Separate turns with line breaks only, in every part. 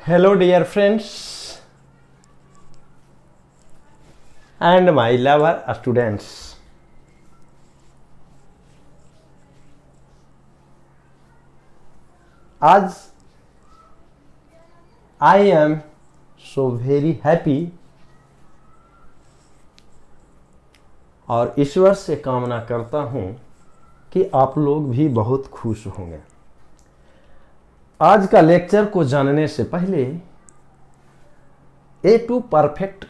Hello, dear friends and my lover students. आज I am so very happy और ईश्वर से कामना करता हूं कि आप लोग भी बहुत खुश होंगे। आज का लेक्चर को जानने से पहले A2 परफेक्ट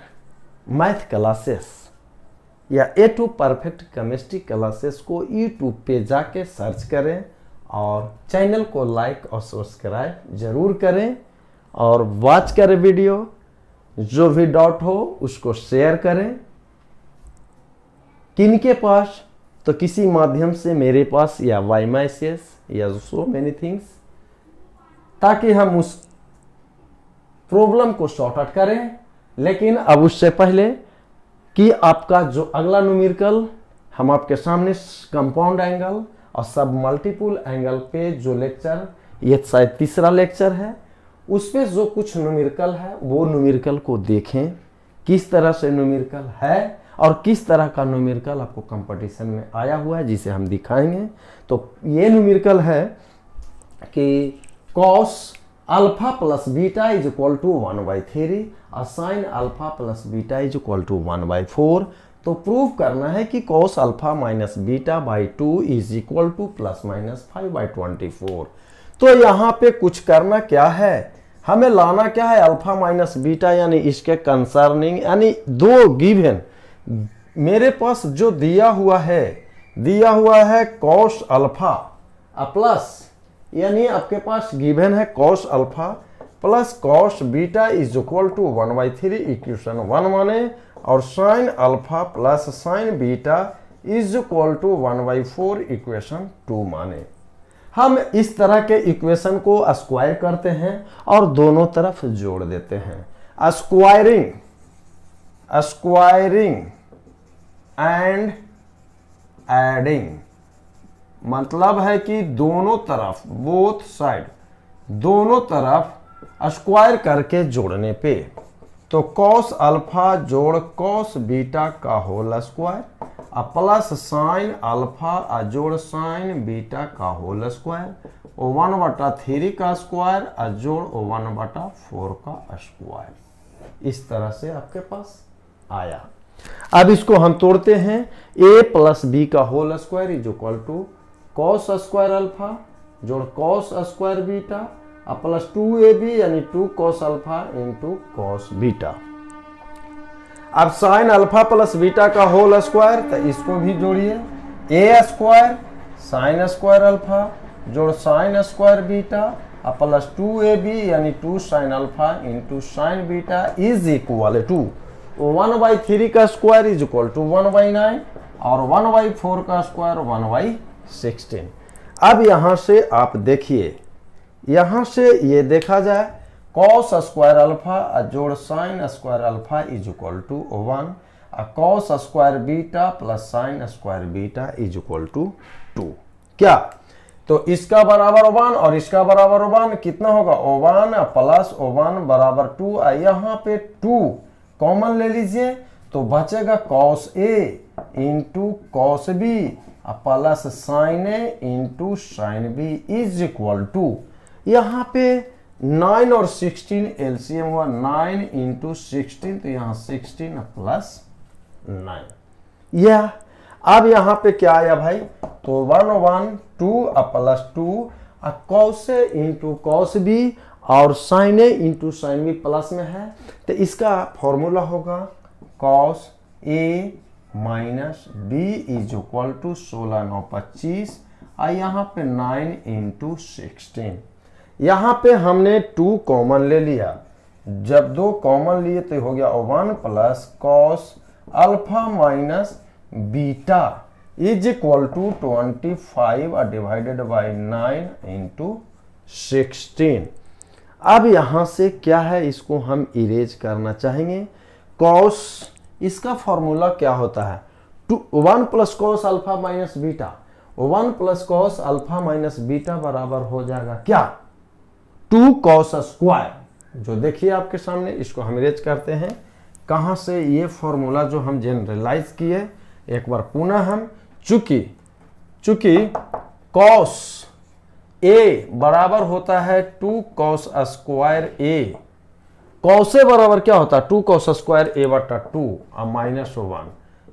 मैथ क्लासेस या A2 परफेक्ट केमिस्ट्री क्लासेस को यूट्यूब पे जाके सर्च करें और चैनल को लाइक और सब्सक्राइब जरूर करें और वॉच करें वीडियो। जो भी डाउट हो उसको शेयर करें किनके पास, तो किसी माध्यम से मेरे पास या वाई मैसेज या सो मेनी थिंग्स, ताकि हम उस प्रॉब्लम को सॉर्ट आउट करें। लेकिन अब उससे पहले कि आपका जो अगला न्यूमेरिकल हम आपके सामने कंपाउंड एंगल और सब मल्टीपल एंगल पे जो लेक्चर, ये शायद तीसरा लेक्चर है, उस पे जो कुछ न्यूमेरिकल है वो न्यूमेरिकल को देखें, किस तरह से न्यूमेरिकल है और किस तरह का न्यूमेरिकल आपको कंपटीशन में आया हुआ है जिसे हम दिखाएंगे। तो ये न्यूमेरिकल है कि cos alpha plus beta is equal to 1/3 और sin alpha plus beta is equal to 1/4। तो प्रूव करना है कि cos alpha minus beta by 2 is equal to plus minus 5/24। तो यहाँ पे कुछ करना क्या है, हमें लाना क्या है, अल्फा माइनस बीटा यानी इसके कंसर्निंग, यानी दो गिवन मेरे पास जो दिया हुआ है cos अल्फा प्लस, यानी आपके पास गिवन है cos alpha plus cos beta is equal to 1/3 equation 1 माने, और sin alpha plus sin beta is equal to 1/4 equation 2 माने। हम इस तरह के इक्वेशन को स्क्वायर करते हैं और दोनों तरफ जोड़ देते हैं। स्क्वायरिंग एंड एडिंग मतलब है कि दोनों तरफ, बोथ साइड, दोनों तरफ स्क्वायर करके जोड़ने पे, तो cos अल्फा जोड़ cos बीटा का whole square plus sin alpha जोड़ sin बीटा का होल स्क्वायर, 1/3 का स्क्वायर जोड़ 1/4 का स्क्वायर। इस तरह से आपके पास आया। अब इसको हम तोड़ते हैं। a प्लस बी का whole square is equal to cos square alpha जोड़ cos square beta plus 2ab यानी 2 cos alpha into cos beta. अब sin अल्फा प्लस बीटा का होल स्क्वायर, तो इसको भी जोड़िए, a square sin square alpha जोड़ sin square beta plus 2ab यानी 2 sin alpha into sin beta is equal to 1/3 का स्क्वायर इज इक्वल टू 1/9 और 1/4 का स्क्वायर 1/16। अब यहां से आप देखिए, यहां से ये देखा जाए cos स्क्वायर अल्फा जोड़ sin square alpha is equal to 1 और cos square beta plus sin square beta is equal to 2। क्या, तो इसका बराबर 1 और इसका बराबर 1 कितना होगा, 1 प्लस 1 बराबर 2। यहाँ पे 2 कॉमन ले लीजिए तो बचेगा cos a into cos b plus sin a into sin b is equal to, यहाँ पे 9 और 16 एलसीएम हुआ, 9 इंटू 16, तो यहाँ 16 प्लस 9। यह अब यहाँ पे क्या आया भाई, तो 1 1 2 plus 2 cos a into cos b और sin a into sin b plus में है, तो इसका फॉर्मूला होगा cos a minus B is equal to 16 9 25 और यहाँ पे 9 इंटू 16। यहाँ पे हमने 2 कॉमन ले लिया, जब 2 कॉमन लिए तो हो गया 1 plus cos alpha minus beta is equal to 25 divided by 9 into 16। अब यहां से क्या है, इसको हम इरेज करना चाहेंगे। cos, इसका फॉर्मूला क्या होता है, 1 plus cos alpha minus beta, 1 plus cos alpha minus beta बराबर हो जाएगा क्या, 2 cos स्क्वायर जो देखिए आपके सामने, इसको हम इरेज करते हैं। कहाँ से? ये फॉर्मूला जो हम जनरलाइज किए, एक बार पुनः हम, चूंकि कॉस ए बराबर होता है 2 cos square A. Cos A बराबर क्या होता है? 2 कॉस स्क्वायर ए बटा 2 और -1।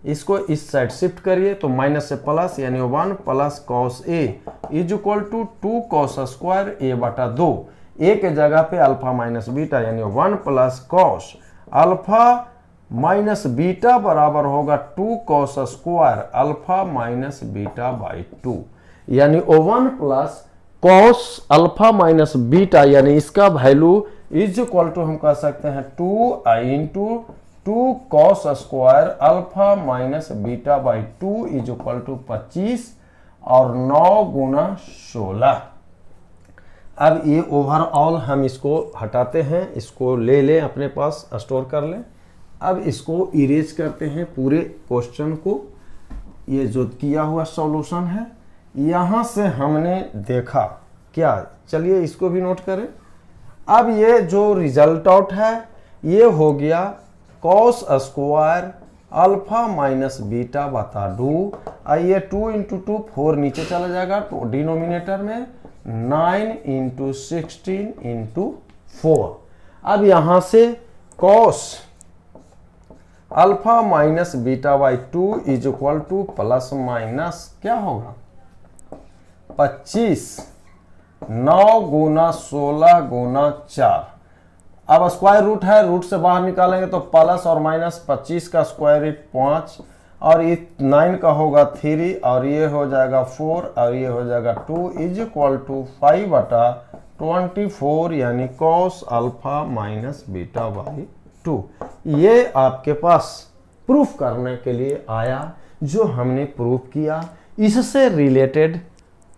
इसको इस साइड शिफ्ट करिए तो माइनस से प्लस, यानी 1 plus cos A is equal to 2 cos square A बटा 2। ए के जगह पे अल्फा माइनस बीटा, यानी 1 plus cos alpha minus beta बराबर होगा 2 cos square alpha minus beta by 2, यानी 1 plus cos alpha minus beta, यानी इसका वैल्यू इज इक्वल टू हम कह सकते हैं 2 into 2 cos square alpha minus beta by 2 is equal to 25 और 9 गुना 16। अब ये ओवरऑल हम इसको हटाते हैं, इसको ले लें अपने पास, स्टोर कर लें। अब इसको इरेज करते हैं पूरे क्वेश्चन को। ये जो किया हुआ सॉल्यूशन है, यहां से हमने देखा क्या, चलिए इसको भी नोट करें। अब ये जो रिजल्ट आउट है ये हो गया cos square alpha minus beta बता 2। आइए 2 इंटू 2 4 नीचे चला जाएगा तो डिनोमिनेटर में 9 इंटू 16 इंटू 4। अब यहां से cos alpha minus beta by 2 is equal to plus minus क्या होगा 25, 9 गुना 16 गुना 4। अब स्क्वायर रूट है, रूट से बाहर निकालेंगे तो प्लस और माइनस 25 का स्क्वायर रूट 5 और ये 9 का होगा 3 और ये हो जाएगा 4 और ये हो जाएगा 2 इज इक्वल टू 5 बटा 24, यानी cos alpha minus beta by 2। ये आपके पास प्रूफ करने के लिए आया जो हमने प्रूफ किया। इससे रिलेटेड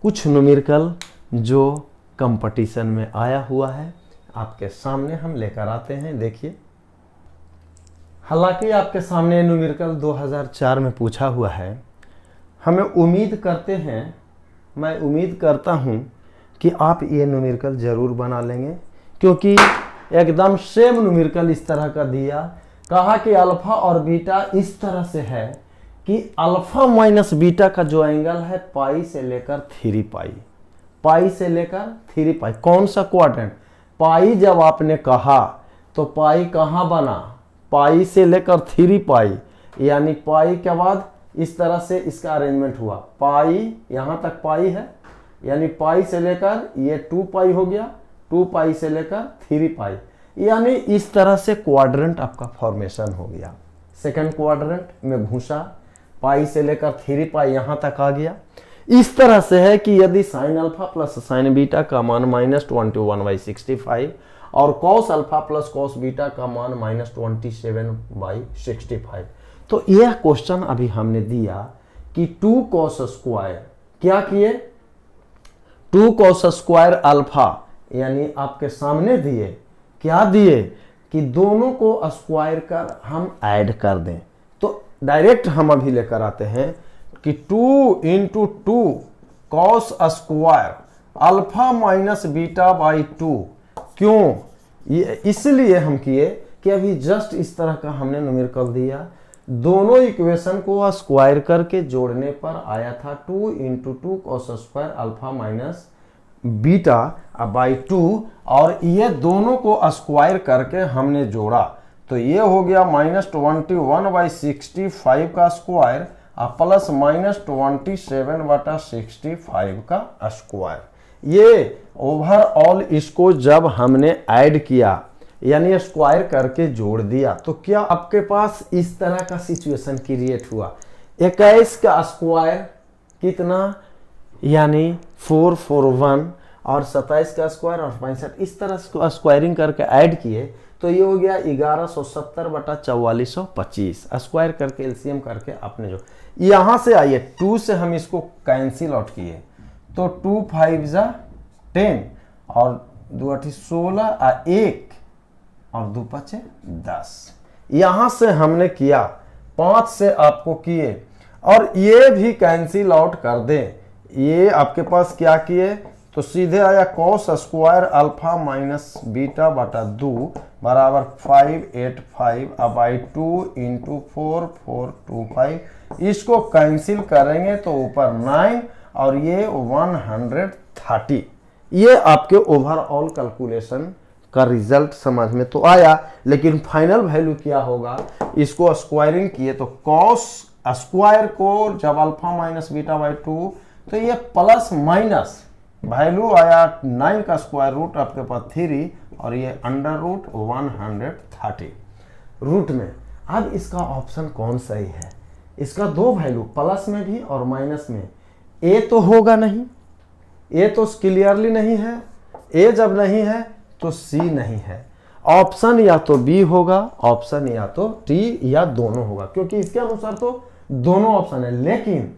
कुछ न्यूमेरिकल जो कंपटीशन में आया हुआ है आपके सामने हम लेकर आते हैं। देखिए, हालांकि आपके सामने न्यूमेरिकल 2004 में पूछा हुआ है। हमें उम्मीद करते हैं, मैं उम्मीद करता हूं कि आप ये न्यूमेरिकल जरूर बना लेंगे, क्योंकि एकदम सेम न्यूमेरिकल इस तरह का दिया, कहा कि अल्फा और बीटा इस तरह से है कि अल्फा माइनस बीटा का जो एंगल है पाई से लेकर 3 पाई, पाई से लेकर 3 पाई। कौन सा क्वाड्रेंट? पाई जब आपने कहा तो पाई कहाँ बना? पाई से लेकर 3 पाई, यानी पाई के बाद इस तरह से इसका अरेंजमेंट हुआ। पाई यहाँ तक पाई है, यानी पाई से लेकर ये 2 पाई हो गया, 2 पाई से लेकर 3 पाई, यानी इस तरह से क्वाड्रेंट आपका फॉर्मेशन हो गया। सेकंड क्वाड्रेंट में घुसा, पाई से लेकर 3 पाई यहाँ तक आ गया। इस तरह से है कि यदि sine alpha plus sign beta का मान -21/65 और cos alpha plus cos beta का मान -27/65, तो यह क्वेश्चन अभी हमने दिया कि 2 कॉस स्क्वायर, क्या किए? 2 कॉस स्क्वायर अल्फा, यानी आपके सामने दिए, क्या दिए कि दोनों को स्क्वायर कर हम ऐड कर दें। तो डायरेक्ट हम अभी लेकर आते हैं कि 2 into 2 cos square alpha minus beta by 2। क्यों? ये इसलिए हम किए कि अभी जस्ट इस तरह का हमने न्यूमेरिकल दिया, दोनों इक्वेशन को स्क्वायर करके जोड़ने पर आया था 2 into 2 cos square alpha minus beta by 2, और ये दोनों को स्क्वायर करके हमने जोड़ा तो ये हो गया -21/65 का स्क्वायर प्लस -27/65 का स्क्वायर। ये ओवरऑल इसको जब हमने ऐड किया, यानी स्क्वायर करके जोड़ दिया, तो क्या आपके पास इस तरह का सिचुएशन क्रिएट हुआ। 21 का स्क्वायर कितना, यानी 441, और 27 का स्क्वायर और 65, इस तरह स्क्वायरिंग करके ऐड किए तो ये हो गया 1170/4425। स्क्वायर करके एलसीएम करके आपने जो यहां से आइए 2 से हम इसको कैंसिल आउट किए तो 2 5 जा 10 और 2 8 16 और 1 और 2 5 10। यहां से हमने किया 5 से आपको किए और ये भी कैंसिल आउट कर दें। ये आपके पास क्या किए तो सीधे आया cos square alpha minus beta बटा 2 बराबर 585 अब बाई 2 इंटू 4 इसको कैंसिल करेंगे तो ऊपर 9 और ये 130। ये आपके ओवरऑल कैलकुलेशन का रिजल्ट समझ में तो आया, लेकिन फाइनल वैल्यू क्या होगा, इसको स्क्वायरिंग किए तो कॉस स्क्वायर को जब अल्फा माइनस बीटा बाई 2 तो ये प्लस माइनस वैल्यू आया 9 का स्क्वायर रूट आपके पास 3 और ये अंडर रूट 130 रूट में। अब इसका ऑप्शन कौन सही है, इसका दो वैल्यू प्लस में भी और माइनस में, ए तो होगा नहीं, ए तो क्लियरली नहीं है, ए जब नहीं है तो सी नहीं है, ऑप्शन या तो बी होगा, ऑप्शन या तो टी या दोनों होगा, क्योंकि इसके अनुसार तो दोनों ऑप्शन है। लेकिन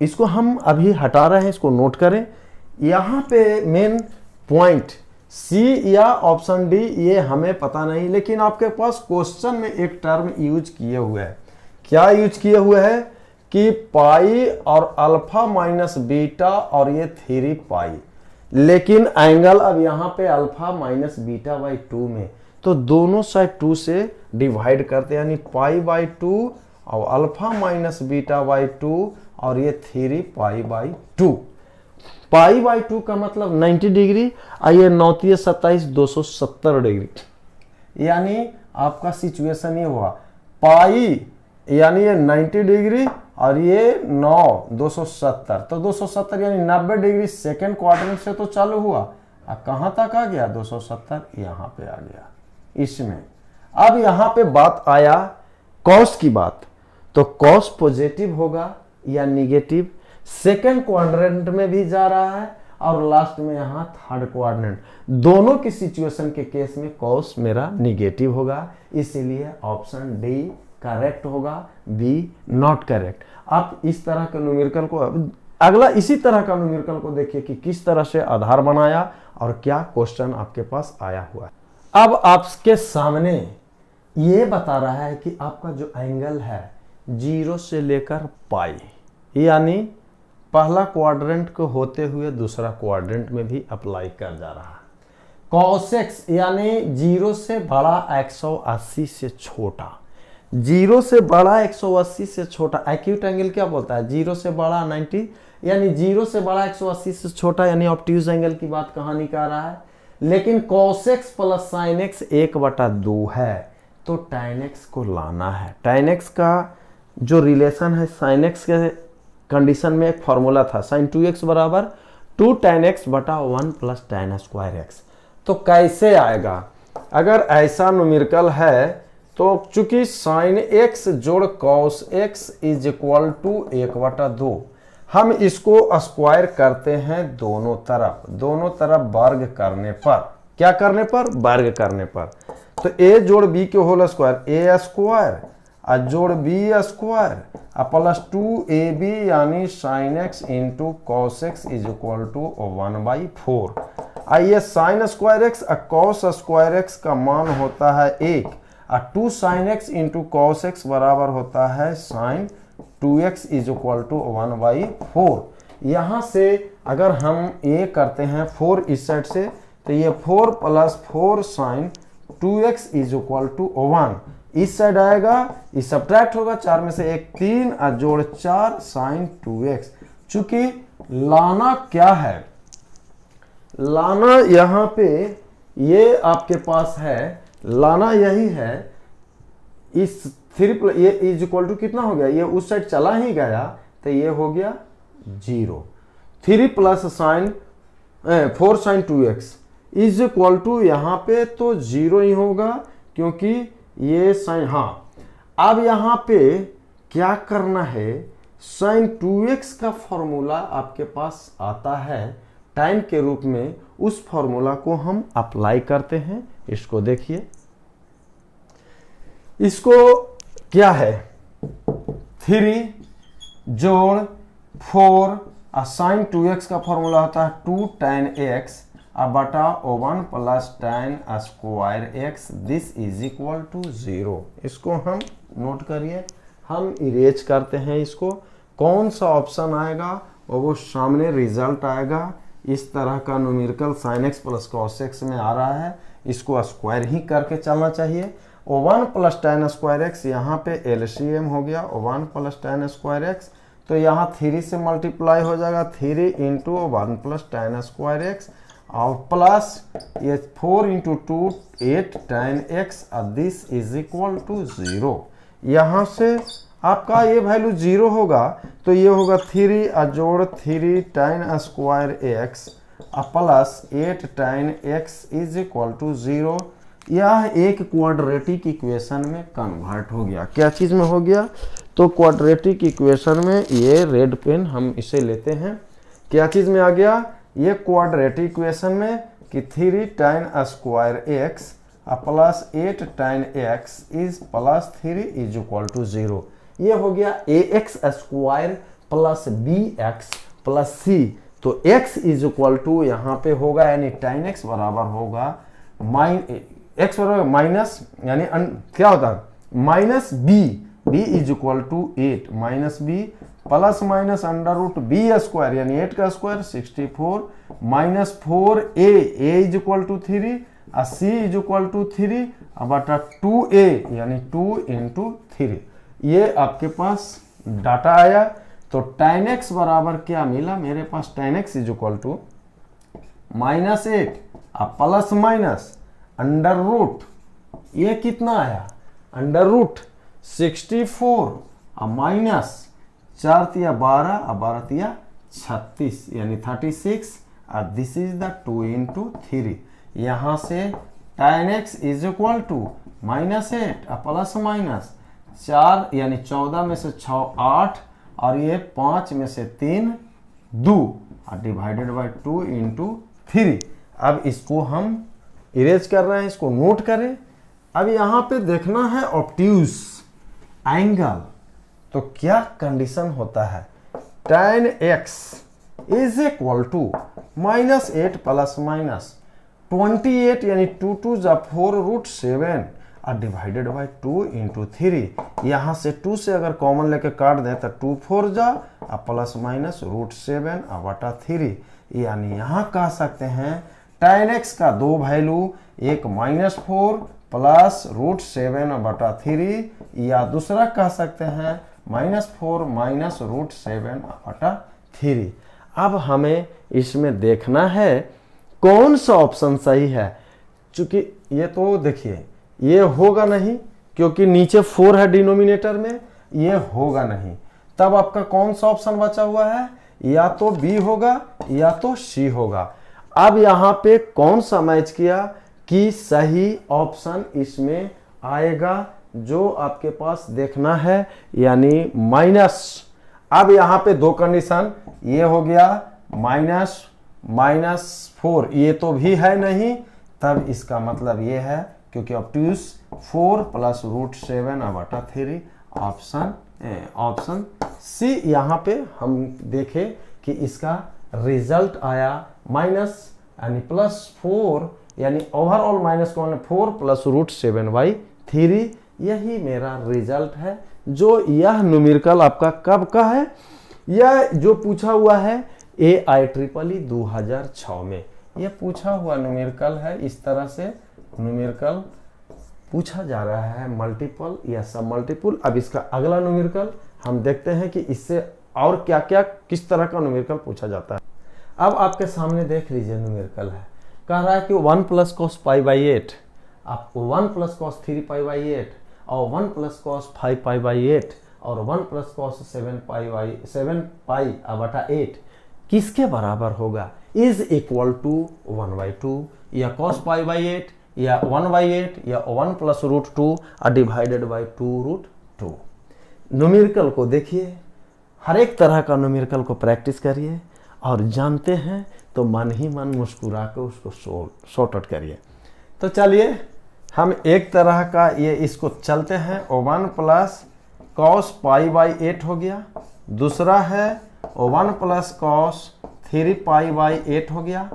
इसको हम अभी हटा रहे हैं, इसको नोट करें। यहां पे मेन पॉइंट सी या ऑप्शन डी ये हमें पता नहीं, लेकिन आपके पास क्वेश्चन में एक टर्म यूज किए हुए है। क्या यूज किए हुए है कि पाई और अल्फा माइनस बीटा और ये 3 पाई, लेकिन एंगल अब यहाँ पे अल्फा माइनस बीटा बाई 2 में, तो दोनों साइड 2 से डिवाइड करते हैं, यानी पाई बाई 2 और अल्फा माइनस बीटा बाई 2 और ये 3 पाई बाई 2। पाई बाई 2 का मतलब 90 डिग्री और ये 9 27 270 डिग्री, यानी आपका सिचुएशन ये हुआ पाई यानी ये 90 डिग्री और ये 9 270, तो 270 यानी 90 डिग्री सेकेंड क्वाड्रेंट से तो चालू हुआ, अब कहाँ तक आ गया 270, यहाँ पे आ गया इसमें। अब यहाँ पे बात आया कॉस की बात, तो कॉस पॉजिटिव होगा या निगेटिव, सेकेंड क्वाड्रेंट में भी जा रहा है और लास्ट में यहाँ थर्ड क्वाड्रेंट, दोनों की सिचुएशन के केस में कॉस मेरा निगेटिव होगा, इसीलिए ऑप्शन डी करेक्ट होगा, बी नॉट करेक्ट। आप इस तरह के न्यूमेरिकल को, अगला इसी तरह का न्यूमेरिकल को देखिए कि किस तरह से आधार बनाया और क्या क्वेश्चन आपके पास आया हुआ है। अब आपके सामने ये बता रहा है कि आपका जो एंगल है 0 से लेकर पाई, यानी पहला क्वाड्रेंट को होते हुए दूसरा क्वाड्रेंट में भी अप्लाई कर जा रहा है। cos x यानी 0 से बड़ा 180 से छोटा, 0 से बड़ा 180 से छोटा, एक्यूट एंगल क्या बोलता है 0 से बड़ा 90, यानी 0 से बड़ा 180 से छोटा, यानी ऑब्ट्यूज एंगल की बात कहानी कर रहा है। लेकिन cos x plus sin x 1/2 है, तो tan x को लाना है। tan x का जो रिलेशन है sin x के कंडीशन में एक फॉर्मूला था, sin 2x बराबर 2 tan x बटा 1 प्लस tan स्क्वायर x। तो कैसे आएगा, अगर ऐसा न्यूमेरिकल है तो चूंकि sin x जोड़ cos x is equal to 1/2, हम इसको स्क्वायर करते हैं दोनों तरफ वर्ग करने पर, क्या करने पर, वर्ग करने पर। तो a जोड़ b के होल स्क्वायर a स्क्वायर और जोड़ b स्क्वायर प्लस 2ab यानी sin x into cos x is equal to 1/4। आइए sin स्क्वायर x और cos स्क्वायर x का मान होता है 1 और 2 sin x into cos x बराबर होता है sin 2x is equal to 1/4। यहाँ से अगर हम ये करते हैं 4 इस साइड से, तो ये 4 plus 4 sin 2x is equal to 1, इस साइड आएगा, इस सब्ट्रैक्ट होगा, 4 में से 1 3 और जोड़ 4 sin 2x। चूंकि लाना क्या है, लाना यहाँ पे ये आपके पास है, लाना यही है, इस 3 ये इज इक्वल टू कितना हो गया, ये उस साइड चला ही गया तो ये हो गया 0। 3 plus sine 4 sin 2x is equal to यहाँ पे तो 0 ही होगा, क्योंकि ये साइन, हाँ अब यहाँ पे क्या करना है, sin 2x का फॉर्मूला आपके पास आता है टाइम के रूप में, उस फॉर्मूला को हम अप्लाई करते हैं। इसको देखिए, इसको क्या है 3 जोड़ 4 और sin 2x का फॉर्मूला होता है 2 tan x बटा 1 plus tan square x, this is equal to 0। इसको हम नोट करिए, हम इरेज करते हैं इसको, कौन सा ऑप्शन आएगा, और वो सामने रिजल्ट आएगा। इस तरह का numerical sin x plus cos x में आ रहा है, इसको स्क्वायर ही करके चलना चाहिए। और 1 प्लस tan स्क्वायर x यहाँ पे एलसीएम हो गया, और 1 प्लस tan स्क्वायर x तो यहाँ 3 से मल्टीप्लाई हो जाएगा, 3 into 1 plus tan square x और प्लस ये 4 into 2 8 tan x, this is equal to 0। यहाँ से आपका ये वैल्यू 0 होगा तो ये होगा 3 जोड़ 3 tan square x plus 8 tan x is equal to 0। यह एक क्वाड्रेटिक इक्वेशन में कन्वर्ट हो गया। क्या चीज़ में हो गया? तो क्वाड्रेटिक इक्वेशन में ये रेड पेन हम इसे लेते हैं। क्या चीज़ में आ गया? ये क्वाड्रेटिक इक्वेशन में कि 3 tan square x plus 8 tan x is plus 3 is equal to 0। ये हो गया ax square plus bx plus c। तो x इज इक्वल टू यहाँ पे होगा यानी tan x बराबर होगा x बराबर माइनस यानी क्या होता है minus b is equal to 8 minus b plus minus under root B square यानी 8 का square 64 minus 4a is equal to 3 और c इज इक्वल टू 3 बटा 2a यानी 2 इंटू 3। ये आपके पास डाटा आया। तो tan x बराबर क्या मिला मेरे पास? tan x is equal to minus 8 plus minus under root ये कितना आया? अंडर रूट 64 और माइनस 4 तिया 12 और 12 तिया 36 यानी 36 और दिस इज द 2 इंटू 3। यहाँ से tan x is equal to minus 8 plus minus 4 यानी 14 में से 6 8 और ये 5 में से 3 2 और डिवाइडेड बाय 2 इंटू 3। अब इसको हम इरेज कर रहे हैं, इसको नोट करें। अब यहाँ पे देखना है ऑब्ट्यूज एंगल। तो क्या कंडीशन होता है? tan x is equal to minus 8 plus minus 28 यानी 2 2 जा 4 रूट 7 और डिवाइडेड बाय 2 इंटू 3। यहाँ से 2 से अगर कॉमन लेके काट दें तो 2 4 जा प्लस माइनस रूट 7 और बटा 3 यानी यहाँ कह सकते हैं tan x का दो वैल्यू, एक -4 प्लस रूट 7 बटा 3 या दूसरा कह सकते हैं -4 माइनस रूट 7 बटा 3। अब हमें इसमें देखना है कौन सा ऑप्शन सही है। चूंकि ये तो देखिए ये होगा नहीं क्योंकि नीचे 4 है डिनोमिनेटर में, ये होगा नहीं। तब आपका कौन सा ऑप्शन बचा हुआ है? या तो B होगा या तो C होगा। अब यहाँ पे कौन सा मैच किया कि सही ऑप्शन इसमें आएगा जो आपके पास देखना है यानी माइनस। अब यहाँ पे दो कंडीशन, ये हो गया -4 ये तो भी है नहीं, तब इसका मतलब ये है क्योंकि ऑब्ट्यूज 4 प्लस रूट 7 बटा 3 ऑप्शन सी। यहाँ पे हम देखें कि इसका रिजल्ट आया माइनस यानी +4 यानी ओवरऑल माइनस कौन है 4 प्लस रूट 7/3। यही मेरा रिजल्ट है। जो यह न्यूमेरिकल आपका कब का है? यह जो पूछा हुआ है AIEEE 2006 में यह पूछा हुआ न्यूमेरिकल है। इस तरह से न्यूमेरिकल पूछा जा रहा है, मल्टीपल या सब मल्टीपल। अब इसका अगला न्यूमेरिकल हम देखते हैं कि इससे और क्या क्या किस तरह का न्यूमेरिकल पूछा जाता है। अब आपके सामने देख लीजिए न्यूमेरिकल है, कह रहा है कि 1 प्लस कॉस π/8 आपको 1 प्लस कॉस 3π/8 और 1 प्लस कॉस 5π/8 और 1 प्लस कॉस 7π/8 किसके बराबर होगा? इज इक्वल टू 1/2 या कॉस π/8 या 1/8 या 1 प्लस रूट 2 और डिवाइडेड बाई 2 रूट 2। न्यूमेरिकल को देखिए, हर एक तरह का न्यूमेरिकल को प्रैक्टिस करिए और जानते हैं तो मन ही मन मुस्कुरा कर उसको सॉर्ट आउट करिए। तो चलिए हम एक तरह का ये इसको चलते हैं। 1 प्लस कॉस π/8 हो गया, दूसरा है 1 प्लस कॉस 3π/8 हो गया,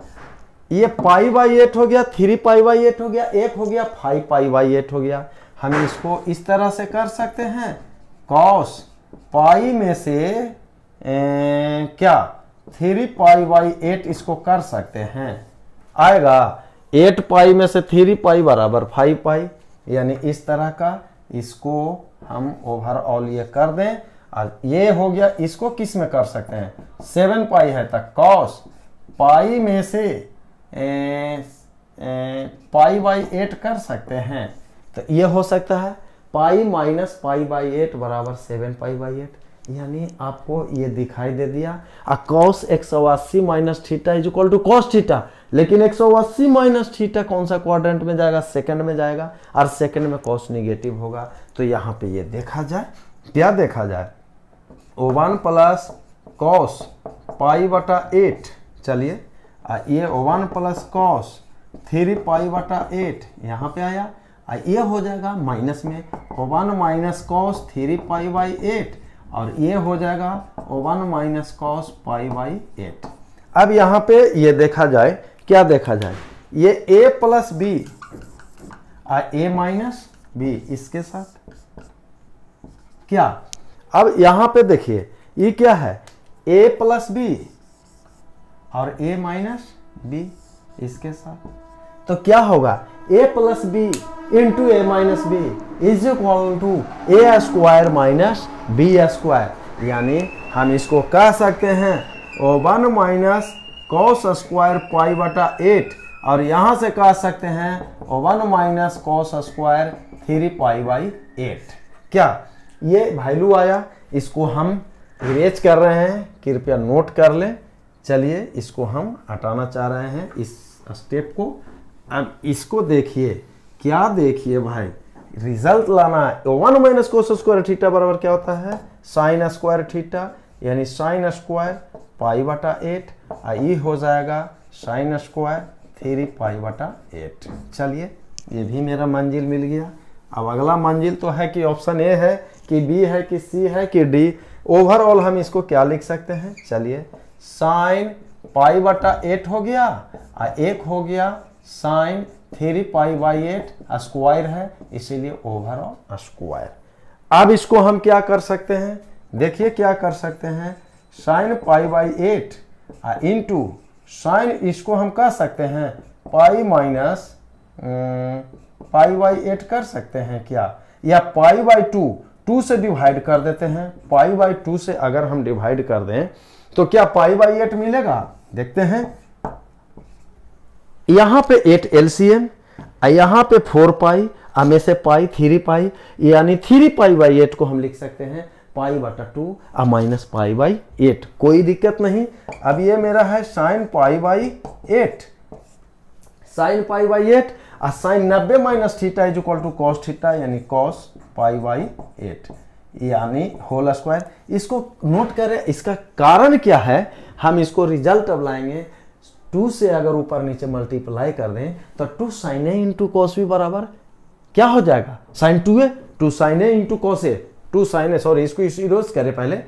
ये π/8 हो गया, 3π/8 हो गया, एक हो गया 5π/8 हो गया। हम इसको इस तरह से कर सकते हैं, कॉस पाई में से क्या 3 पाई बाई 8 इसको कर सकते हैं, आएगा 8 पाई में से 3 पाई बराबर 5 पाई, यानी इस तरह का इसको हम ओवरऑल ये कर दें। और ये हो गया, इसको किस में कर सकते हैं, 7 पाई है तक कॉस पाई में से पाई बाई 8 कर सकते हैं, तो ये हो सकता है पाई माइनस पाई बाई 8 बराबर 7 पाई बाई 8, यानी आपको ये दिखाई दे दिया। Cos 180 minus theta is equal to cos theta, लेकिन 180 माइनस थीटा कौन सा क्वाड्रेंट में जाएगा, सेकंड में जाएगा, और सेकंड में कॉस निगेटिव होगा। तो यहाँ पे ये देखा जाए, क्या देखा जाए, O1 प्लस कॉस पाई बटा 8, चलिए ये O1 प्लस कॉस 3 पाई बटा 8 यहाँ पे आया, ये हो जाएगा माइनस में O1 minus cos 3 pi by 8, और ये हो जाएगा O1 minus cos pi by 8। अब यहाँ पे ये देखा जाए, क्या देखा जाए, ये a plus B a minus B इसके साथ क्या, अब यहाँ पे देखिए ये क्या है, a प्लस बी और a माइनस बी इसके साथ, तो क्या होगा, a plus B into A minus B is equal to A square minus B square, यानी हम इसको कह सकते हैं O1 minus cos square pi बटा 8, और यहाँ से कह सकते हैं O1 minus cos square 3 pi by 8। क्या ये वैल्यू आया, इसको हम इरेज कर रहे हैं, कृपया नोट कर लें। चलिए इसको हम हटाना चाह रहे हैं इस स्टेप को। अब इसको देखिए, क्या देखिए भाई, रिजल्ट लाना है। O1 minus cos square theta बराबर क्या होता है, साइन स्क्वायर थीटा, यानी साइन स्क्वायर पाई बटा 8, ये हो जाएगा साइन स्क्वायर 3 पाई बटा 8। चलिए ये भी मेरा मंजिल मिल गया। अब अगला मंजिल तो है कि ऑप्शन ए है कि बी है कि सी है कि डी। ओवरऑल हम इसको क्या लिख सकते हैं, चलिए साइन पाई बटा 8 हो गया, और एक हो गया साइन 3 पाई बाई 8 स्क्वायर है, इसीलिए ओवरऑल स्क्वायर। अब इसको हम क्या कर सकते हैं, देखिए क्या कर सकते हैं, sign pi by 8 into sine, इसको हम कह सकते हैं पाई माइनस पाई बाई 8 कर सकते हैं क्या, या पाई बाई 2 से डिवाइड कर देते हैं। पाई बाई 2 से अगर हम डिवाइड कर दें तो क्या पाई बाई 8 मिलेगा, देखते हैं। यहां पे 8 एलसीएम, यहां पे 4 पाई, में से पाई 3 पाई, यानी 3 पाई बाई 8 को हम लिख सकते हैं पाई बटा 2 माइनस पाई बाई 8, कोई दिक्कत नहीं। अब ये मेरा है sine pi by 8, sine pi by 8 और sine 90 minus theta is equal to cos theta, यानी कॉस पाई बाई 8, यानी होल स्क्वायर। इसको नोट करें, इसका कारण क्या है, हम इसको रिजल्ट अब लाएंगे। 2 से अगर ऊपर नीचे मल्टीप्लाई कर दें तो 2 साइन ए इंटू कॉस भी बराबर क्या हो जाएगा, sign 2a, 2 sine A into cos A, 2 sine A, sorry इसको इरोज करें, पहले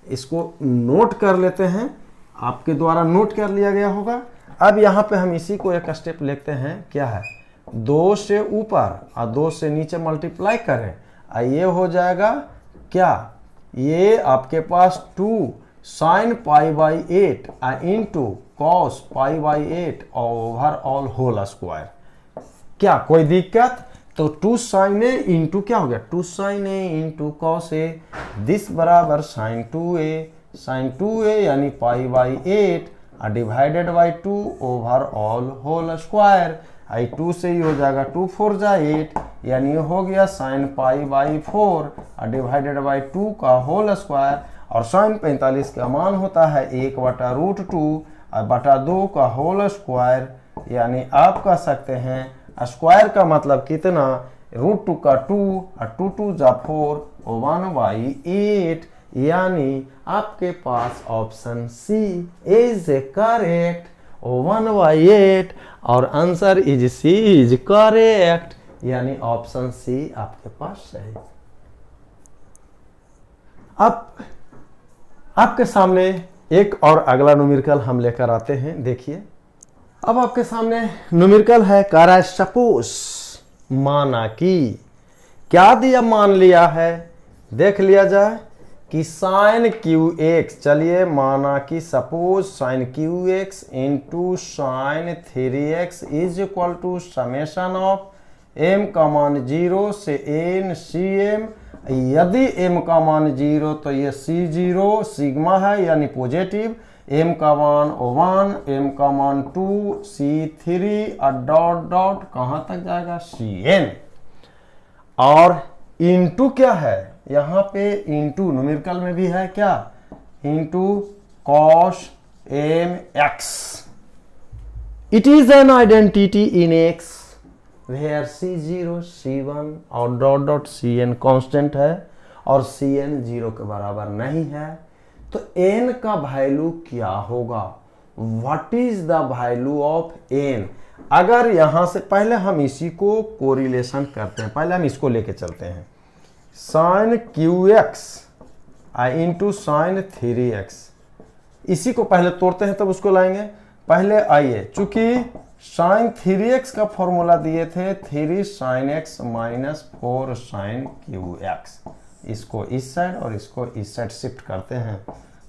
इसको नोट कर लेते हैं, आपके द्वारा नोट कर लिया गया होगा। अब यहाँ पे हम इसी को एक स्टेप लेते हैं, क्या है, 2 से ऊपर और 2 से नीचे मल्टीप्लाई करें, ये हो जाएगा क्या, ये आपके पास 2 sine pi by 8 into cos pi by 8 overall whole square. क्या कोई दिक्कत, तो 2 साइन ए इंटू क्या हो गया, 2 sine A into cos A, this बराबर साइन 2a यानी pi by 8 divided by 2 overall whole square. 2 से ही हो जाएगा 2 4 जा 8, यानी हो गया sign pi by 4 divided by 2 का होल स्क्वायर, और साइन 45 का मान होता है 1 बटा रूट 2 बटा 2 का होल स्क्वायर, यानी आप कह सकते हैं स्क्वायर का मतलब कितना, रूट 2 का 2 और 2 2 जा 4 1 बाई 8, यानी आपके पास option C is correct, 1 by 8, और answer is C is correct, यानी ऑप्शन सी आपके पास सही। अब आपके सामने एक और अगला न्यूमेरिकल हम लेकर आते हैं, देखिए। अब आपके सामने न्यूमेरिकल है, कह रहा है सपोज, माना कि, क्या दिया, मान लिया है, देख लिया जाए। कि साइन क्यू एक्स, चलिए माना कि suppose sine cube x into sine 3x is equal to summation of m का मान 0 से n cm। यदि m का मान 0 तो ये c0 सिग्मा है यानी पॉजिटिव, m का मान 1, m का मान 2, c3 और डॉट डॉट कहाँ तक जाएगा cn। और इंटू क्या है यहाँ पे, इंटू न्यूमेरिकल में भी है क्या, into cos mx। It is an identity in x where c0 c1 और डॉट डॉट cn कांस्टेंट है और cn 0 के बराबर नहीं है। तो n का वैल्यू क्या होगा, what is the value of n। अगर यहां से पहले हम इसी को कोरिलेशन करते हैं, पहले हम इसको लेके चलते हैं, sine cube x into sine 3x, इसी को पहले तोड़ते हैं तब उसको लाएंगे। पहले आइए, चूंकि साइन 3x का फॉर्मूला दिए थे 3 sine x minus 4 sine cube x, इसको इस साइड और इसको इस साइड शिफ्ट करते हैं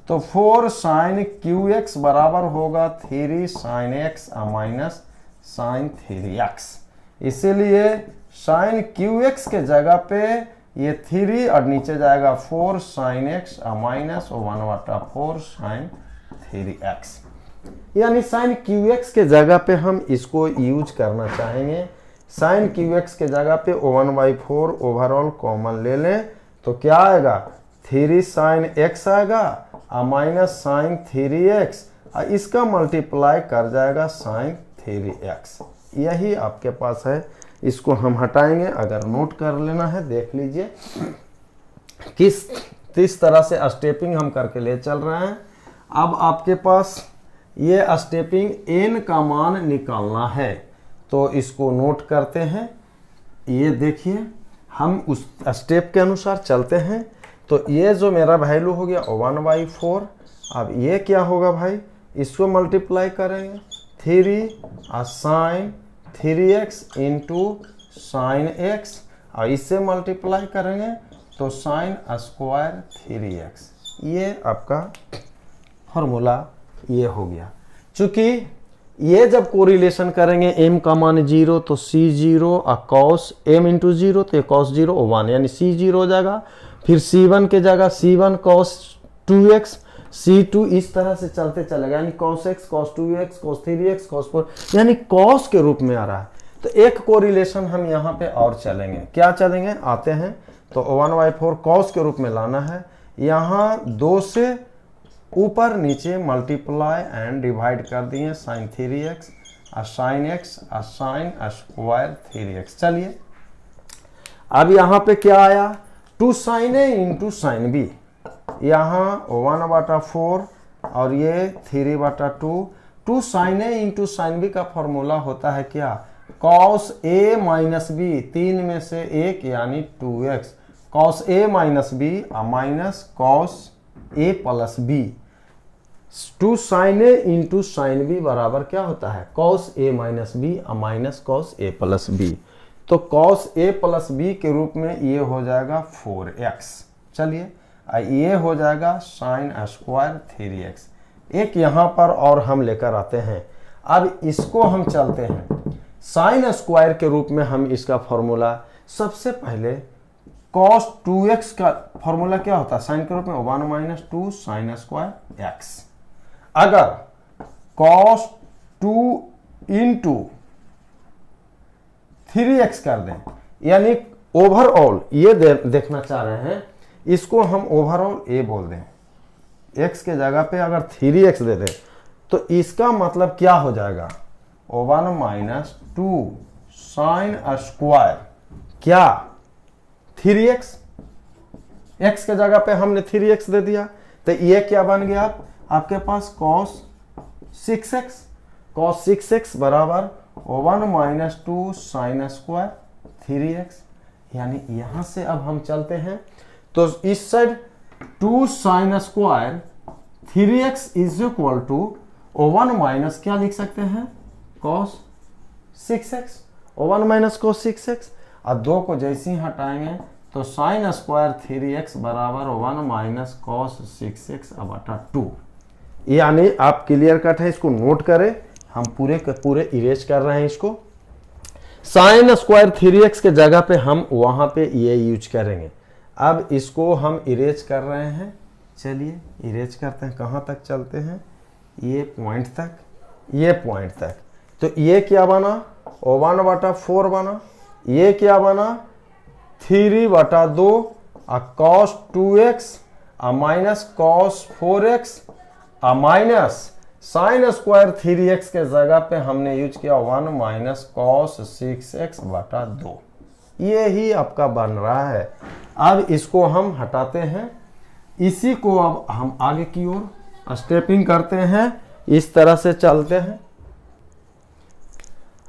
तो 4 साइन क्यू एक्स बराबर होगा 3 sine x minus sign 3x। इसीलिए साइन क्यू एक्स के जगह पे ये 3 और नीचे जाएगा 4 sign x minus 1/4 sign 3x। यानी साइन क्यू एक्स के जगह पे हम इसको यूज करना चाहेंगे। साइन क्यू एक्स के जगह पे 1/4 ओवरऑल कॉमन ले लें तो क्या आएगा, 3 साइन x आएगा माइनस साइन 3x, इसका मल्टीप्लाई कर जाएगा साइन 3x। यही आपके पास है, इसको हम हटाएंगे। अगर नोट कर लेना है देख लीजिए किस तरह से स्टेपिंग हम करके ले चल रहे हैं। अब आपके पास ये स्टेपिंग n का मान निकालना है तो इसको नोट करते हैं। ये देखिए हम उस स्टेप के अनुसार चलते हैं। तो ये जो मेरा वैल्यू हो गया 1/4, अब ये क्या होगा भाई, इसको मल्टीप्लाई करेंगे 3 sign 3x into sine x और इससे मल्टीप्लाई करेंगे तो साइन स्क्वायर 3x। ये आपका फॉर्मूला ये हो गया। चूंकि ये जब कोरिलेशन करेंगे m का मान 0 तो c0 और cos m इंटू 0 तो cos 0 1 यानी c0 हो जाएगा। फिर c1 के जगह c1 cos 2x, c2 इस तरह से चलते चलेगा यानी cos x cos 2x cos 3x cos 4 यानी cos के रूप में आ रहा है। तो एक कोरिलेशन हम यहाँ पे और चलेंगे, क्या चलेंगे आते हैं तो 1/4 cos के रूप में लाना है। यहाँ 2 से ऊपर नीचे मल्टीप्लाई एंड डिवाइड कर दिए साइन 3x और साइन x और साइन स्क्वायर 3x। चलिए अब यहाँ पे क्या आया, 2 sine a into sine b, यहाँ 1/4 और ये 3/2। 2 sine a into sine b का फॉर्मूला होता है क्या, cos a माइनस b, 3 में से 1 यानी 2x, cos a minus b minus cos a plus b। 2 sine a into sine b बराबर क्या होता है, cos a minus b minus cos a plus b। तो cos a प्लस b के रूप में ये हो जाएगा 4x। चलिए ये हो जाएगा साइन स्क्वायर 3x। एक यहाँ पर और हम लेकर आते हैं। अब इसको हम चलते हैं साइन स्क्वायर के रूप में। हम इसका फॉर्मूला सबसे पहले cos 2x का फॉर्मूला क्या होता है, साइन के रूप में 1 माइनस 2 साइन स्क्वायर x। अगर cos 2 इंटू 3x कर दें यानी ओवरऑल ये देखना चाह रहे हैं, इसको हम ओवरऑल a बोल दें, x के जगह पे अगर 3x दे दें तो इसका मतलब क्या हो जाएगा, 1 माइनस 2 साइन स्क्वायर क्या 3x, x के जगह पे हमने 3x दे दिया तो ये क्या बन गया आपके पास cos 6x। cos 6x बराबर 1 माइनस 2 साइन स्क्वायर 3x। यानी यहां से अब हम चलते हैं तो इस side 2 sine square 3x is equal to 1 minus क्या लिख सकते हैं, cos 6x, 1 minus cos 6x। और 2 को जैसे ही हटाएंगे तो साइन स्क्वायर 3x बराबर 1 माइनस कॉस 6x बटा 2। यानी आप क्लियर कट है, इसको नोट करें, हम पूरे के पूरे इरेज कर रहे हैं इसको। साइन स्क्वायर 3x के जगह पे हम वहां पे ये यूज करेंगे। अब इसको हम इरेज कर रहे हैं, चलिए इरेज करते हैं। कहाँ तक चलते हैं? ये पॉइंट तक, ये पॉइंट तक। तो ये क्या बना? 1 बटा 4 बना। ये क्या बना? 3 बटा 2 cos 2x minus cos 4x minus sign square 3x के जगह पे हमने यूज किया 1 माइनस कॉस 6x बटा 2। ये ही आपका बन रहा है। अब इसको हम हटाते हैं, इसी को अब हम आगे की ओर स्टेपिंग करते हैं, इस तरह से चलते हैं।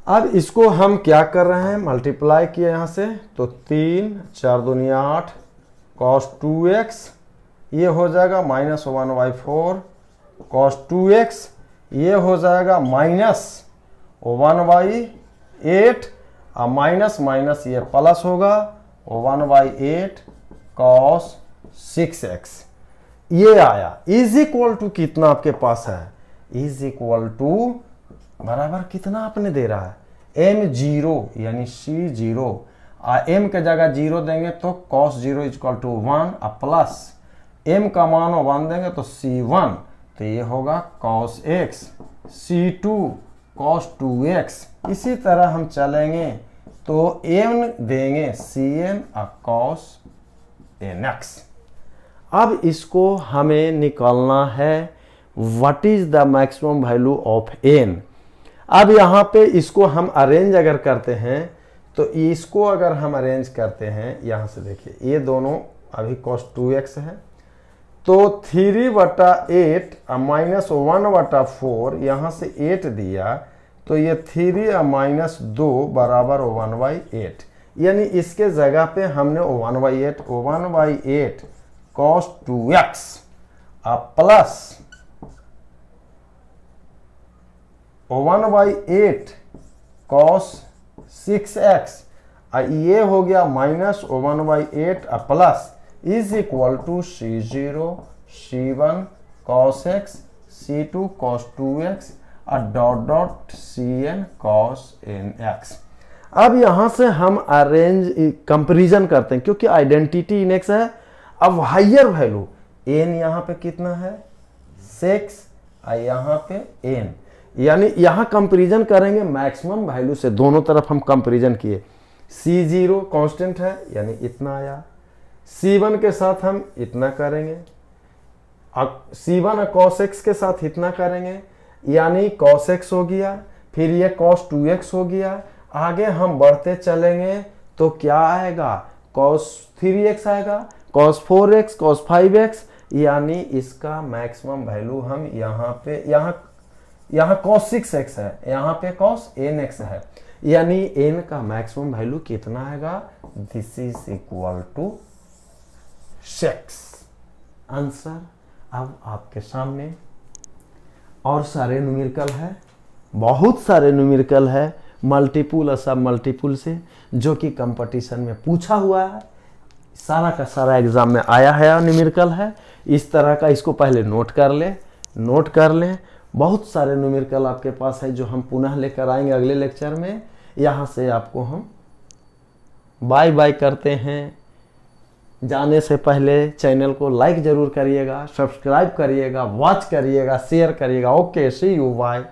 अब इसको हम क्या कर रहे हैं? मल्टीप्लाई किए यहाँ से, तो 3 4 दूनी 8 कॉस 2x, ये हो जाएगा माइनस 1/4 कॉस 2x, ये हो जाएगा माइनस 1/8 माइनस माइनस ये प्लस होगा 1/8 कॉस 6x। ये आया इज इक्वल टू कितना आपके पास है? इज इक्वल टू बराबर कितना आपने दे रहा है? m0 यानी c0। m के जगह 0 देंगे तो cos 0 equal to 1 plus m का मान 1 देंगे तो c1, तो ये होगा cos x, c2 cos 2x। इसी तरह हम चलेंगे तो m देंगे cn cos nx। अब इसको हमें निकालना है what is the maximum value of n। अब यहाँ पे इसको हम अरेंज अगर करते हैं, तो इसको अगर हम अरेंज करते हैं यहाँ से, देखिए ये दोनों अभी cos 2x है, तो 3 बटा 8 माइनस 1 बटा 4, यहाँ से 8 दिया तो ये 3 माइनस 2 बराबर 1/8। यानी इसके जगह पे हमने 1/8 cos 2x plus 1/8 cos 6x, ये हो गया minus 1/8 plus is equal to c0 c1 cos x c2 cos 2x dot dot cn cos nx। अब यहां से हम अरेंज कंपैरिजन करते हैं, क्योंकि आइडेंटिटी इन x है। अब हाइयर वैल्यू n यहाँ पे कितना है? 6, यहाँ पे n, यानी यहां कंपैरिजन करेंगे मैक्सिमम वैल्यू से। दोनों तरफ हम कंपैरिजन किए, c0 कांस्टेंट है यानी इतना आया, c1 के साथ हम इतना करेंगे, c1 cos x के साथ इतना करेंगे, यानी cos x हो गया, फिर ये cos 2x हो गया। आगे हम बढ़ते चलेंगे तो क्या आएगा? cos 3x आएगा, cos 4x, cos 5x, यानी इसका मैक्सिमम वैल्यू हम यहाँ पे यहाँ cos 6x है, यहाँ पे cos nx है, यानी n का मैक्सिमम वैल्यू कितना आएगा? This is equal to 6। Answer अब आपके सामने। और सारे न्यूमेरिकल है, बहुत सारे न्यूमेरिकल है, मल्टीपुल और सब मल्टीपुल से, जो कि कंपटीशन में पूछा हुआ है, सारा का सारा एग्जाम में आया है, न्यूमेरिकल है। इस तरह का इसको पहले नोट कर लें। बहुत सारे न्यूमेरिकल आपके पास है जो हम पुनः लेकर आएंगे अगले लेक्चर में। यहाँ से आपको हम बाय बाय करते हैं। जाने से पहले चैनल को लाइक जरूर करिएगा, सब्सक्राइब करिएगा, वॉच करिएगा, शेयर करिएगा। Okay, see you, bye.